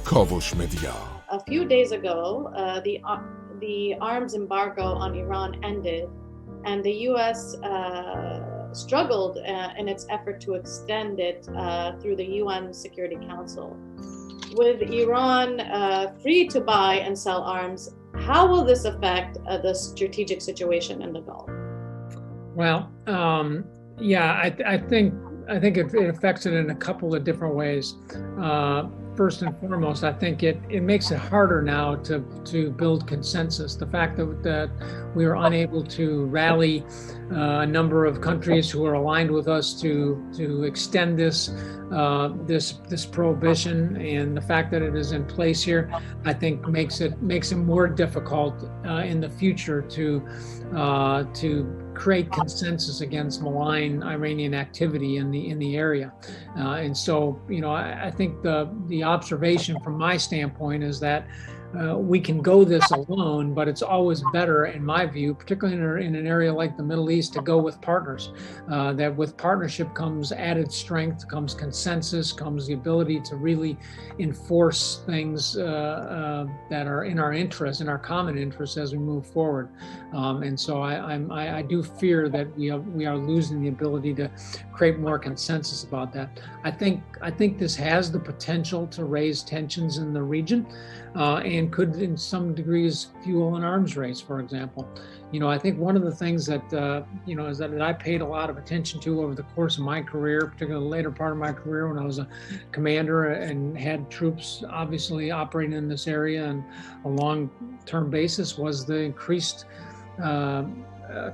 کاوش مدیا. A few days ago, the arms embargo on Iran ended, and the U.S. struggled in its effort to extend it through the UN Security Council. With Iran free to buy and sell arms, how will this affect the strategic situation in the Gulf? Well, I think it affects it in a couple of different ways. First and foremost, I think it makes it harder now to build consensus. The fact that we are unable to rally a number of countries who are aligned with us to extend this prohibition, and the fact that it is in place here, I think makes it more difficult in the future to create consensus against malign Iranian activity in the area. And so, I think the observation from my standpoint is that we can go this alone, but it's always better, in my view, particularly in an area like the Middle East, to go with partners. That with partnership comes added strength, comes consensus, comes the ability to really enforce things that are in our interest, in our common interest as we move forward. And so I do fear that we are losing the ability to create more consensus about that. I think this has the potential to raise tensions in the region. And could, in some degrees, fuel an arms race, for example. I think one of the things that, is that I paid a lot of attention to over the course of my career, particularly the later part of my career when I was a commander and had troops obviously operating in this area on a long-term basis, was the increased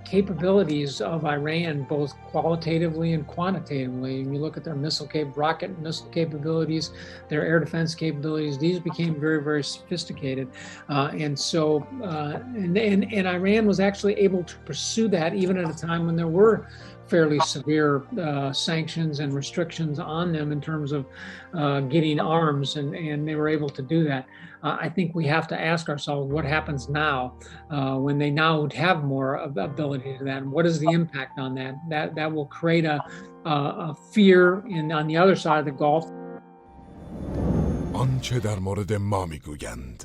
capabilities of Iran, both qualitatively and quantitatively. And you look at their rocket missile capabilities, their air defense capabilities, these became very, very sophisticated. And Iran was actually able to pursue that even at a time when there were fairly severe sanctions and restrictions on them in terms of getting arms, and they were able to do that. I think we have to ask ourselves what happens now when they now have more ability to that, and what is the impact on that? That will create a fear on the other side of the Gulf. آنچه در مورد ما میگویند